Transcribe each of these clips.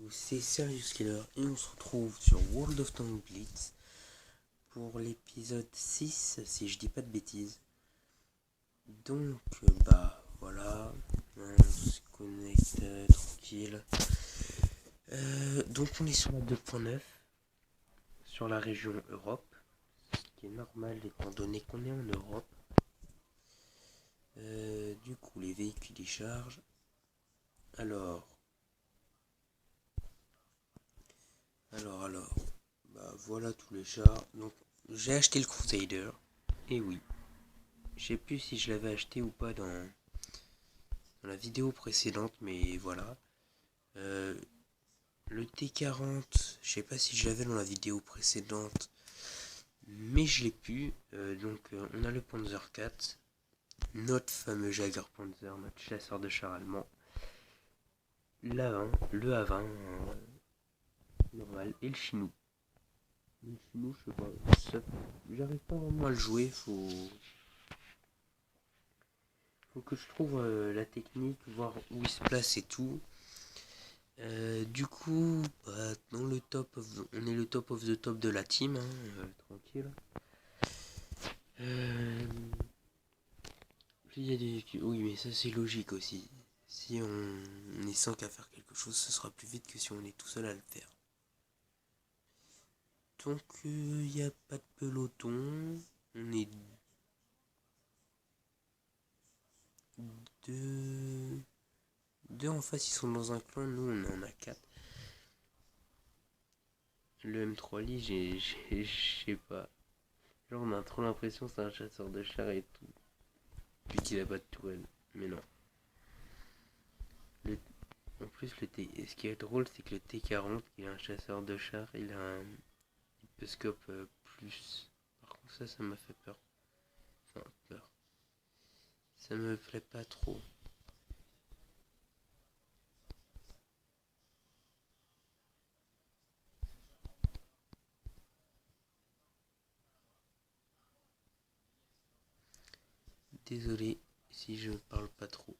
tous, c'est Serious Killer et on se retrouve sur World of Tanks Blitz pour l'épisode 6 si je dis pas de bêtises. Donc voilà, on se connecte tranquille. Donc on est sur la 2.9 sur la région Europe, ce qui est normal étant donné qu'on est en Europe. Du coup les véhicules déchargent. Alors, voilà tous les chars. Donc, j'ai acheté le Crusader. Et oui, je sais plus si je l'avais acheté ou pas dans la vidéo précédente, mais voilà. Le T40, je sais pas si je l'avais dans la vidéo précédente, mais je l'ai plus. On a le Panzer 4, notre fameux Jager Panzer, notre chasseur de chars allemand. L'A20, le A20 normal, et le Chinou. Le Chinou, je sais pas, j'arrive pas vraiment à le jouer, faut que je trouve la technique, voir où il se place et tout. Du coup, dans le top, on est le top of the top de la team, hein, tranquille. Il y a des... Oui, mais ça c'est logique aussi. Si on est 5 à faire quelque chose, ce sera plus vite que si on est tout seul à le faire. Donc, il n'y a pas de peloton. On est deux en face, ils sont dans un clan, nous on en a 4. Le M3 Lee, je sais pas. Genre on a trop l'impression que c'est un chasseur de chars et tout. Puis qu'il a pas de tourelle. Mais non. En plus, ce qui est drôle, c'est que le T40, il est un chasseur de chars, il a un hyposcope plus. Par contre, ça m'a fait peur. Enfin, peur. Ça me plaît pas trop. Désolé si je parle pas trop.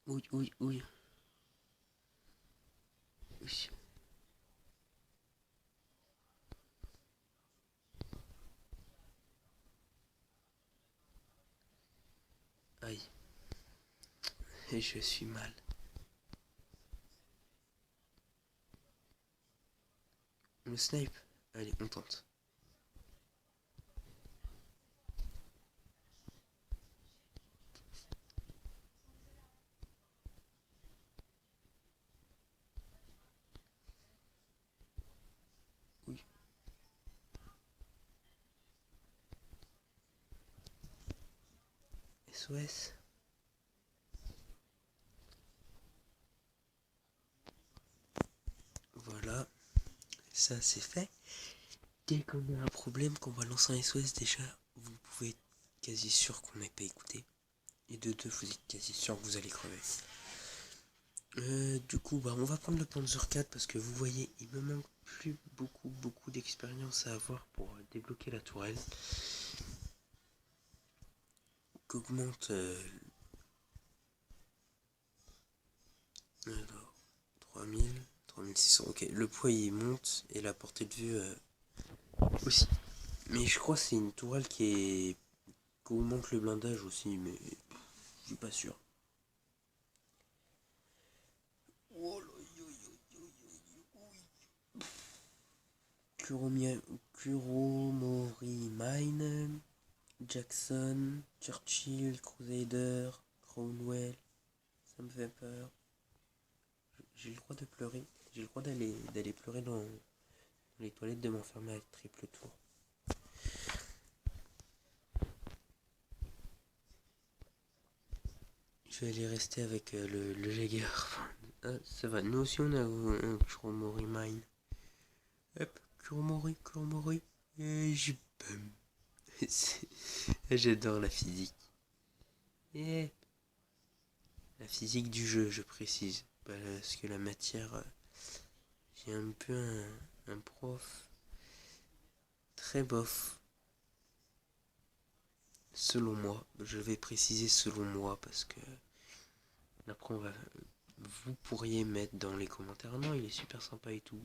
Oui. Oui. Aïe. Et je suis mal. Le snipe. Allez, on tente. Oui. SOS. Voilà. Ça, c'est fait. Dès qu'on a un problème, qu'on va lancer un SOS déjà, vous pouvez être quasi sûr qu'on n'est pas écouté. Et de deux, vous êtes quasi sûr que vous allez crever. Du coup, on va prendre le Panzer 4 parce que vous voyez, il me manque plus beaucoup d'expérience à avoir pour débloquer la tourelle. Qu'augmente alors 3000, 3600. Ok, le poids il monte et la portée de vue aussi. Mais je crois que c'est une tourelle qui augmente le blindage aussi, mais je suis pas sûr. Kuromori Mine, Jackson, Churchill, Crusader, Cromwell, ça me fait peur. J'ai le droit de pleurer. J'ai le droit d'aller pleurer dans les toilettes, de m'enfermer avec triple tour. Je vais aller rester avec le Jaeger. Ah, ça va, nous aussi on a un Kuromori Mine. Hop, Kuromori. Et j'ai bum. J'adore la physique. Et la physique du jeu, je précise. Parce que la matière, j'ai un peu un prof très bof. Selon moi, je vais préciser selon moi parce que après vous pourriez mettre dans les commentaires non il est super sympa et tout.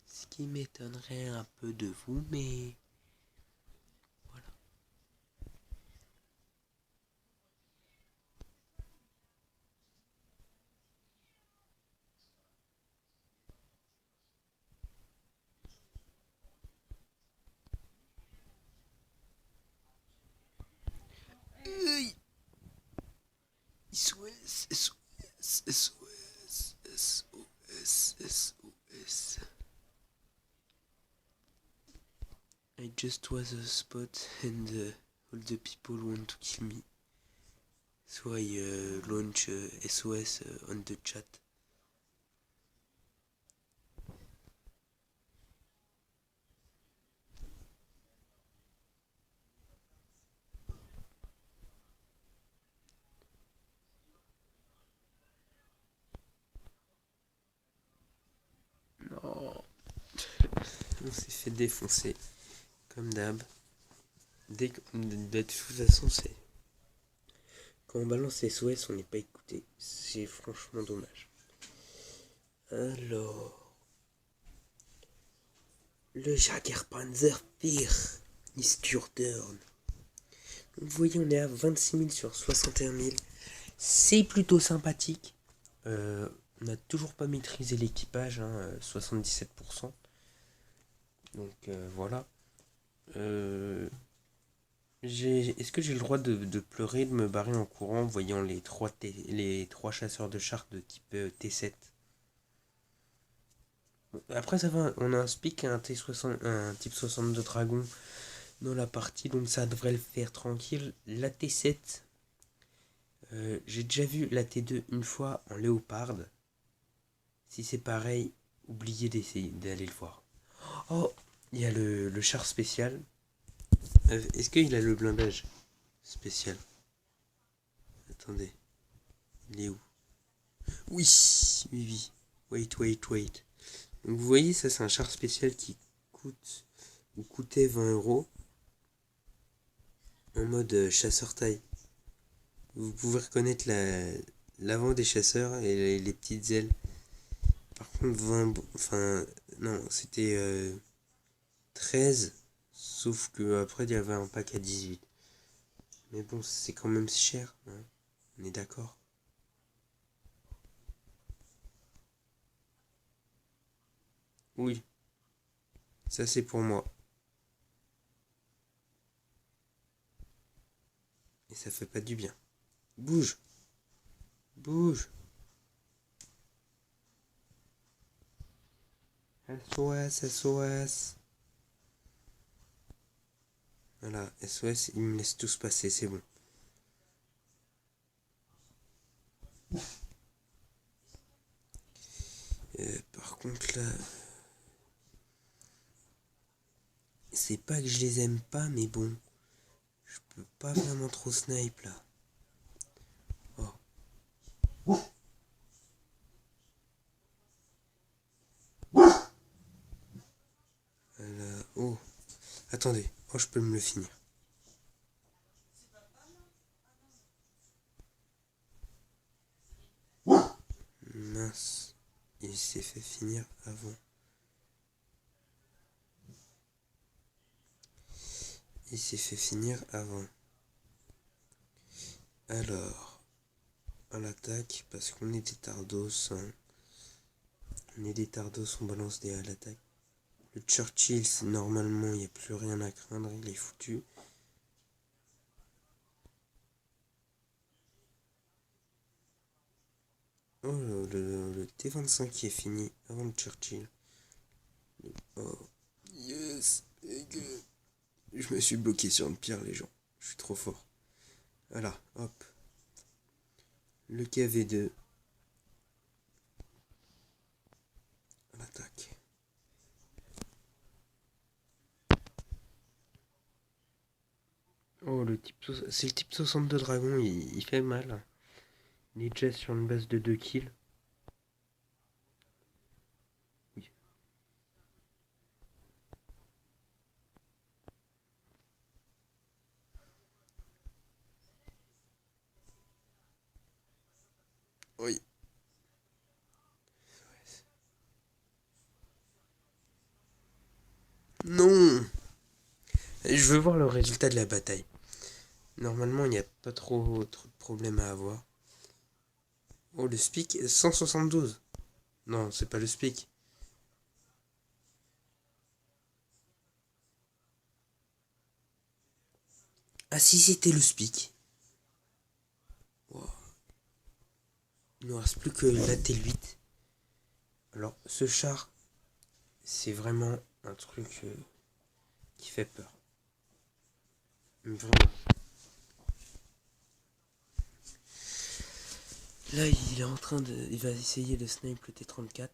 Ce qui m'étonnerait un peu de vous, mais voilà. SOS, SOS, SOS, SOS, SOS. I just was a spot and all the people want to kill me. So I launch SOS on the chat. Non. On s'est fait défoncer. Comme d'hab. De toute façon, c'est. Quand on balance SOS, on n'est pas écouté. C'est franchement dommage. Alors. Le Jägerpanzer Pire ist your turn. Vous voyez, on est à 26 000 sur 61 000. C'est plutôt sympathique. On n'a toujours pas maîtrisé l'équipage, 77%. Donc voilà. Est-ce que j'ai le droit de pleurer, de me barrer en courant en voyant les trois chasseurs de chars de type T7? Après ça va, on a un Speak et un type 62 Dragon dans la partie, donc ça devrait le faire tranquille. La T7, j'ai déjà vu la T2 une fois en léoparde. Si c'est pareil, oubliez d'essayer d'aller le voir. Oh, il y a le char spécial. Est-ce qu'il a le blindage spécial? Attendez, il est où? Oui, oui, oui. Wait. Donc vous voyez, ça c'est un char spécial qui coûtait 20 € en mode chasseur taille. Vous pouvez reconnaître l'avant des chasseurs et les petites ailes. Par contre, 20, enfin, non, c'était 13, sauf que après il y avait un pack à 18. Mais bon, c'est quand même cher, hein, on est d'accord. Oui, ça c'est pour moi. Et ça fait pas du bien. Bouge. SOS. Voilà, SOS, ils me laissent tous passer, c'est bon. Par contre là, c'est pas que je les aime pas, mais bon, je peux pas vraiment trop snipe là. Oh. Oh. Attendez, oh je peux me le finir. Mince, il s'est fait finir avant. Alors, à l'attaque, parce qu'on est des tardos, on balance des à l'attaque. Le Churchill, normalement, il n'y a plus rien à craindre, il est foutu. Oh, le T25 qui est fini avant le Churchill. Oh, yes, je me suis bloqué sur une pierre, les gens. Je suis trop fort. Voilà, hop. Le KV2. À l'attaque. Oh, c'est le type 62 Dragon, il fait mal. Il est déjà sur une base de 2 kills. Oui. Oui. Non. Je veux voir le résultat de la bataille. Normalement, il n'y a pas trop de problèmes à avoir. Oh, le SPIC, 172. Non, c'est pas le SPIC. Ah si, c'était le SPIC. Wow. Il ne reste plus que la T8. Alors, ce char, c'est vraiment un truc qui fait peur. Vraiment. Là, il est en train de... Il va essayer de snipe le T34.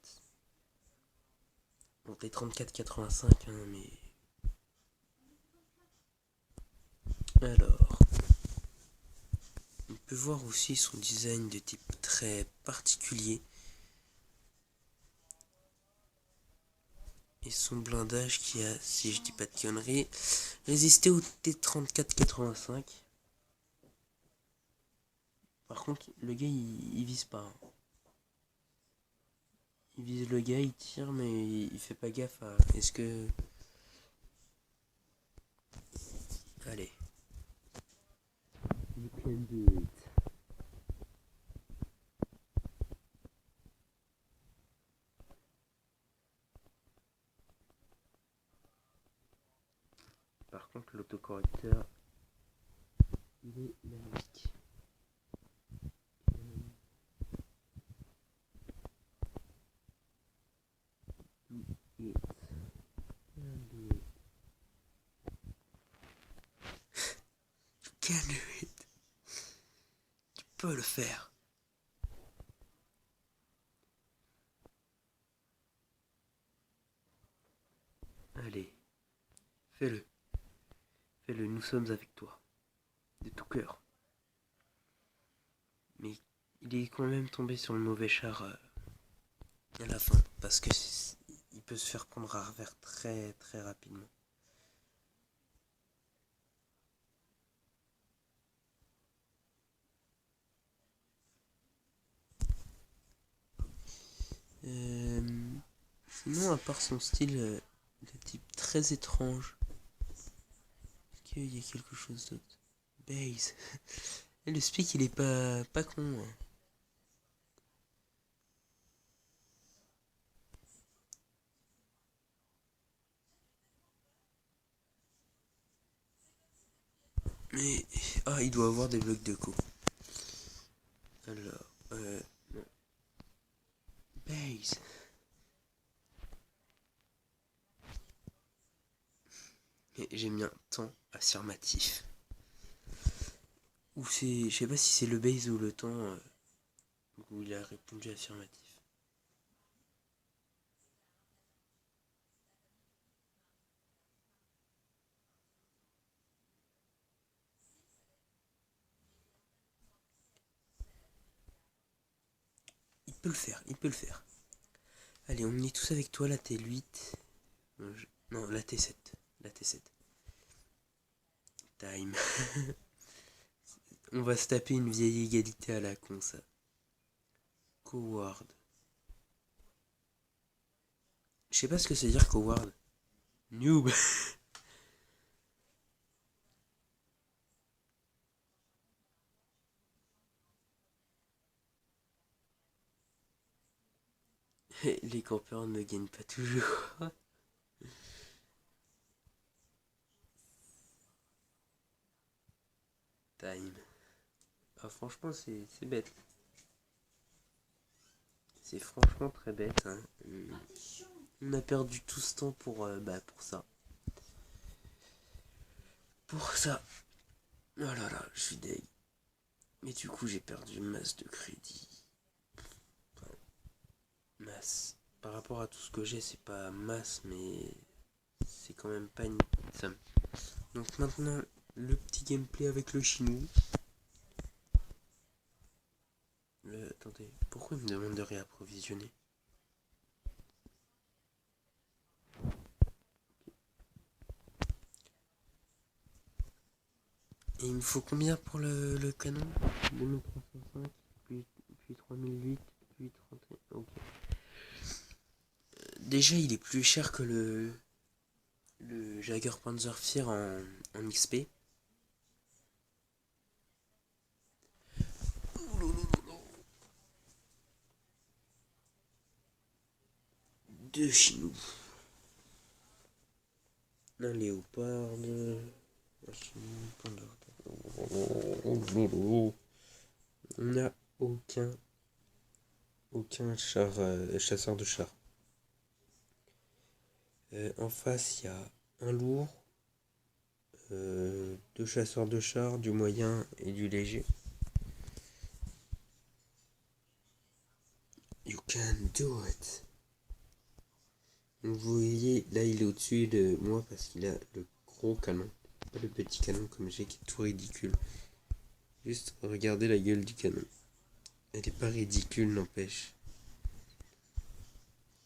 Bon, T34-85, hein, mais... Alors... On peut voir aussi son design de type très particulier. Et son blindage qui a, si je dis pas de conneries, résisté au T34-85. Par contre, le gars, il vise pas. Il vise le gars, il tire, mais il fait pas gaffe à... Est-ce que... Allez. You can do it. Par contre, l'autocorrecteur, il est magique. You can do it. Tu peux le faire. Allez, fais-le. Fais-le, nous sommes avec toi. De tout cœur. Mais il est quand même tombé sur le mauvais char à la fin. Parce que il peut se faire prendre à revers très très rapidement. Sinon, à part son style de type très étrange, est-ce qu'il y a quelque chose d'autre? Base. Et le speak, il est pas con. Hein. Mais... Ah, il doit avoir des blocs de co. Alors... Non. Base. Mais j'ai mis un temps affirmatif. Ou c'est... Je sais pas si c'est le base ou le temps où il a répondu affirmatif. Il peut le faire, il peut le faire. Allez, on est tous avec toi, la T8. Non, la T7. La T7. Time. On va se taper une vieille égalité à la con, ça. Coward. Je sais pas ce que c'est dire coward. Noob. Les campeurs ne gagnent pas toujours. Time. Ah, franchement, c'est bête. C'est franchement très bête. Hein. On a perdu tout ce temps pour ça. Pour ça. Oh là là, je suis deg. Mais du coup, j'ai perdu masse de crédit. Enfin, masse. Par rapport à tout ce que j'ai, c'est pas masse, mais c'est quand même pas une somme. Donc maintenant, le petit gameplay avec le chinois. Attendez, pourquoi il me demande de réapprovisionner? Et il me faut combien pour le canon? 2305 puis 3000. 3008, 831, ok. Déjà, il est plus cher que le Jaeger Panzerfire en XP. Deux Chinou. Un léopard. On n'a aucun char, chasseur de chars. En face, il y a un lourd, deux chasseurs de chars, du moyen et du léger. You can do it. Vous voyez, là il est au-dessus de moi parce qu'il a le gros canon, pas le petit canon comme j'ai qui est tout ridicule. Juste regardez la gueule du canon. Elle est pas ridicule, n'empêche.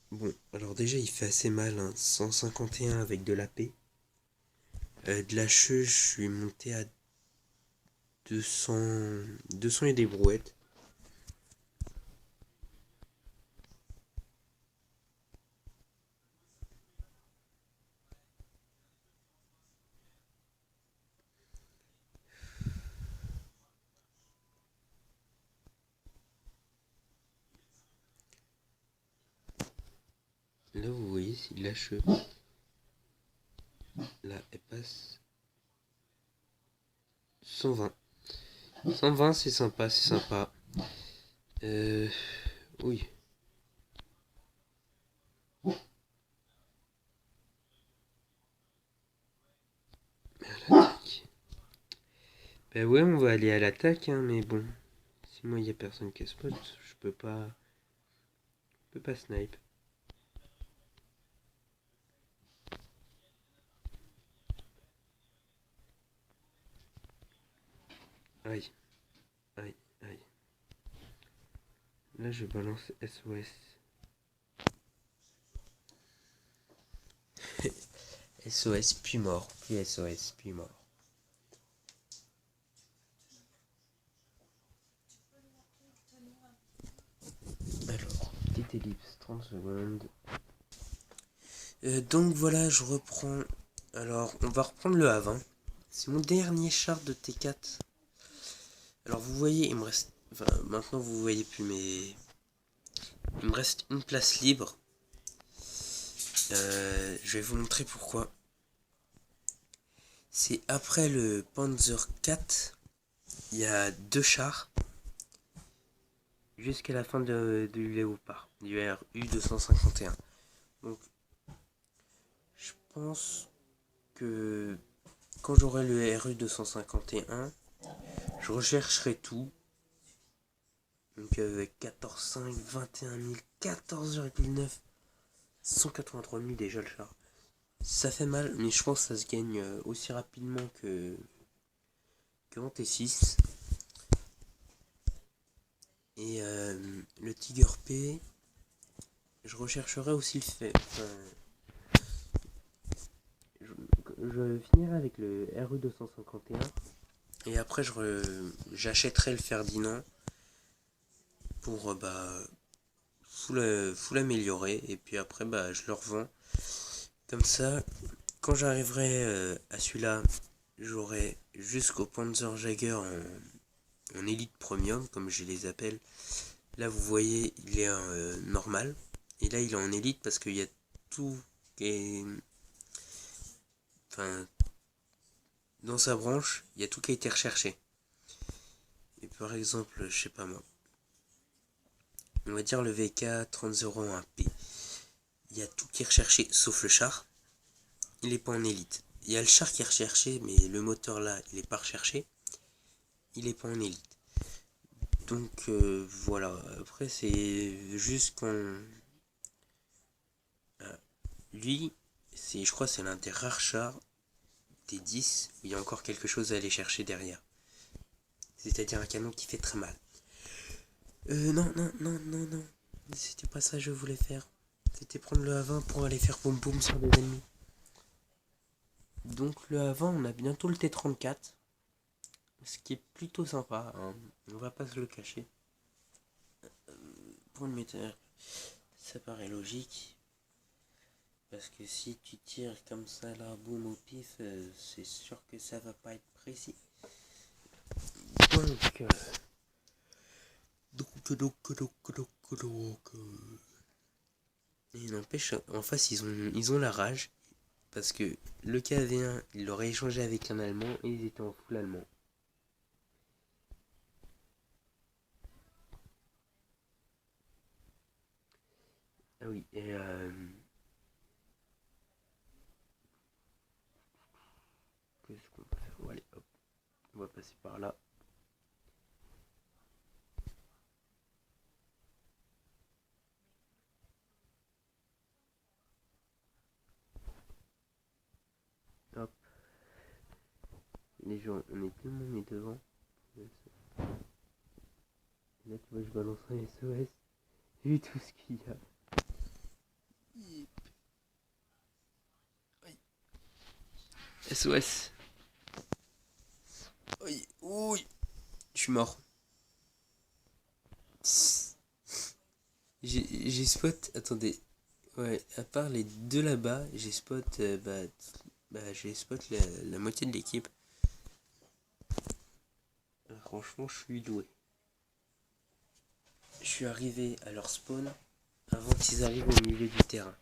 Bon, alors déjà il fait assez mal, hein. 151 avec de l'AP. De la je suis monté à 200 et des brouettes. Là vous voyez, c'est de la Là elle passe 120. 120 c'est sympa, c'est sympa. Oui. L'attaque. Ben ouais, on va aller à l'attaque, hein, mais bon. Si moi il y a personne qui spot, je peux pas snipe. Aïe, aïe, aïe. Là je balance SOS. SOS puis mort, puis SOS puis mort. Alors, petite ellipse, 30 secondes. Donc voilà, je reprends. Alors, on va reprendre le A20. C'est mon dernier char de T4. Alors, vous voyez, il me reste. Enfin, maintenant vous voyez plus, mais. Il me reste une place libre. Je vais vous montrer pourquoi. C'est après le Panzer 4, il y a deux chars. Jusqu'à la fin du Léopard, du RU 251. Donc, je pense que quand j'aurai le RU 251, je rechercherai tout. Donc avec 14,5, 21 000, 14,9, 183 000 déjà le char. Ça fait mal, mais je pense que ça se gagne aussi rapidement que en T6. Et le Tiger P, je rechercherai aussi le fait. Je finirai avec le RU 251 et après j'achèterai le Ferdinand pour full améliorer, et puis après je le revends. Comme ça, quand j'arriverai à celui-là, j'aurai jusqu'au Panzer Jaeger en élite premium, comme je les appelle. Là vous voyez, il est normal, et là il est en élite parce qu'il y a tout qui est... Enfin, dans sa branche, il y a tout qui a été recherché. Et par exemple, je sais pas moi, on va dire le VK 3001P. Il y a tout qui est recherché sauf le char. Il est pas en élite. Il y a le char qui est recherché, mais le moteur là, il est pas recherché. Il est pas en élite. Donc voilà. Après c'est juste qu'on... lui, je crois c'est l'un des rares chars des 10 où il y a encore quelque chose à aller chercher derrière. C'est-à-dire un canon qui fait très mal. Non. C'était pas ça que je voulais faire. C'était prendre le A20 pour aller faire boum boum sur des ennemis. Donc le A20, on a bientôt le T34. Ce qui est plutôt sympa, hein. On va pas se le cacher. pour une météore, ça paraît logique. Parce que si tu tires comme ça là, boum au pif, c'est sûr que ça va pas être précis. Donc, il n'empêche, en face ils ont la rage. Parce que le KV1, il l'aurait échangé avec un Allemand et ils étaient en full allemand. Ah oui, et qu'est-ce qu'on va faire? Bon, allez, hop, on va passer par là. Hop. Les gens, on est tellement mis devant. Là, tu vois, je balance un SOS. Vu tout ce qu'il y a. SOS. Oui, oui. Je suis mort. J'ai spot. Attendez. Ouais, à part les deux là-bas, j'ai spot. J'ai spot la moitié de l'équipe. Franchement, je suis doué. Je suis arrivé à leur spawn avant qu'ils arrivent au milieu du terrain.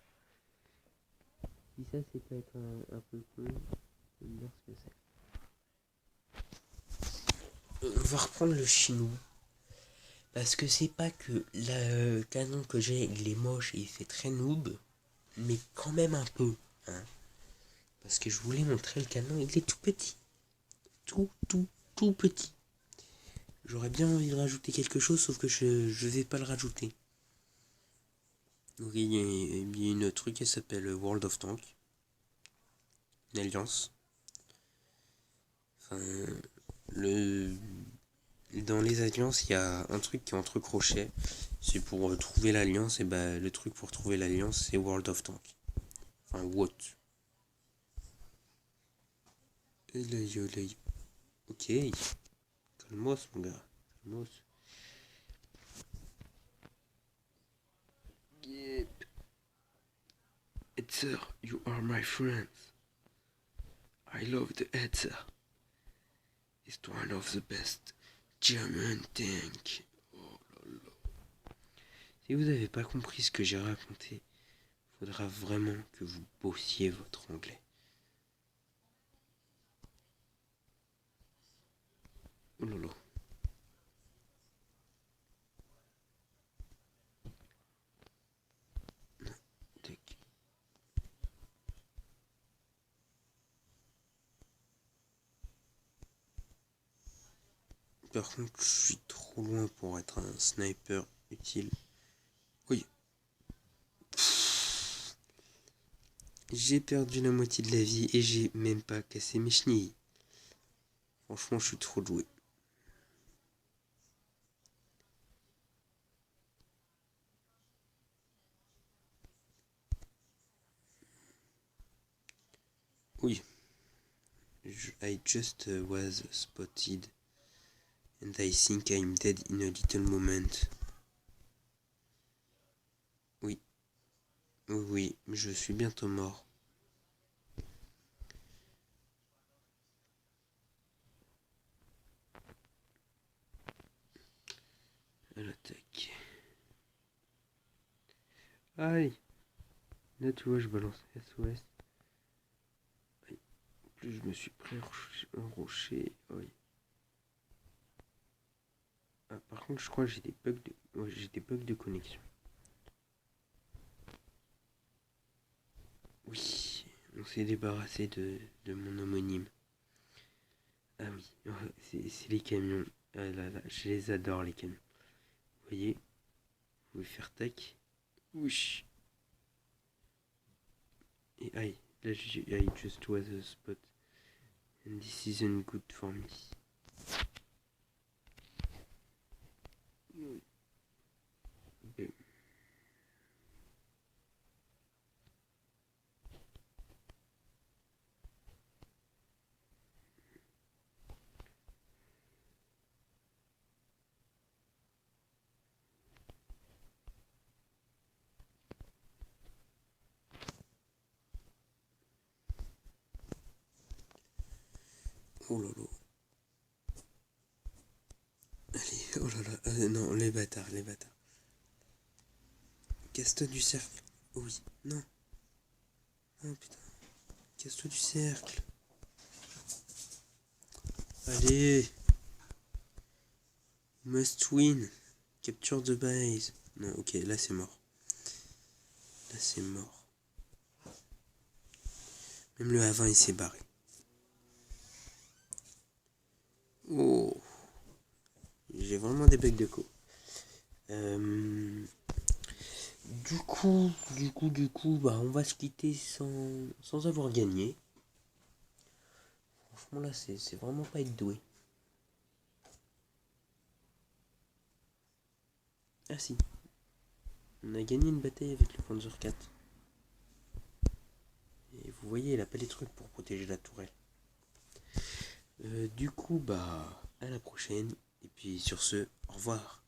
Si ça, c'est peut-être un peu cool, je vais me dire ce que c'est. On va reprendre le chinois. Parce que c'est pas que le canon que j'ai, il est moche et il fait très noob, mais quand même un peu. Hein. Parce que je voulais montrer le canon, il est tout petit. Tout petit. J'aurais bien envie de rajouter quelque chose, sauf que je vais pas le rajouter. Donc, il y a une truc qui s'appelle World of Tanks. Une alliance. Enfin, dans les alliances, il y a un truc qui est entre crochets. C'est pour trouver l'alliance, et le truc pour trouver l'alliance, c'est World of Tanks. Enfin, what? Ok. Calmos, mon gars. Calmos. Yep. Etzer, you are my friend. I love the Etzer. It's one of the best German tank. Oh là là. Si vous n'avez pas compris ce que j'ai raconté, faudra vraiment que vous bossiez votre anglais. Oh là là. Par contre, je suis trop loin pour être un sniper utile. Oui. J'ai perdu la moitié de la vie et j'ai même pas cassé mes chenilles. Franchement, je suis trop doué. Oui. I just was spotted. And I think I'm dead in a little moment. Oui. Oui, je suis bientôt mort. À l'attaque. Aïe. Là, tu vois, je balance SOS. Aïe. En plus, je me suis pris un rocher. Oui. Ah, par contre, je crois que j'ai des bugs de... Ouais, j'ai des bugs de connexion. Oui, on s'est débarrassé de mon homonyme. Ah oui, c'est les camions. Ah là là, je les adore les camions. Vous voyez, vous pouvez faire tac. Ouch. Et aïe, là I just was a spot. And this isn't good for me. Okay. Oh là là. Allez, oh là là. Non, les bâtards. Casse-toi du cercle. Oh oui, non. Oh putain. Casse-toi du cercle. Allez. Must win. Capture de base. Non, ok, là c'est mort. Même le A20 il s'est barré. Oh. J'ai vraiment des bugs de co. Du coup, bah on va se quitter sans avoir gagné. Franchement là c'est vraiment pas être doué. Ah si. On a gagné une bataille avec le Panzer 4. Et vous voyez, il a pas les trucs pour protéger la tourelle. Du coup, bah, à la prochaine. Et puis sur ce, au revoir.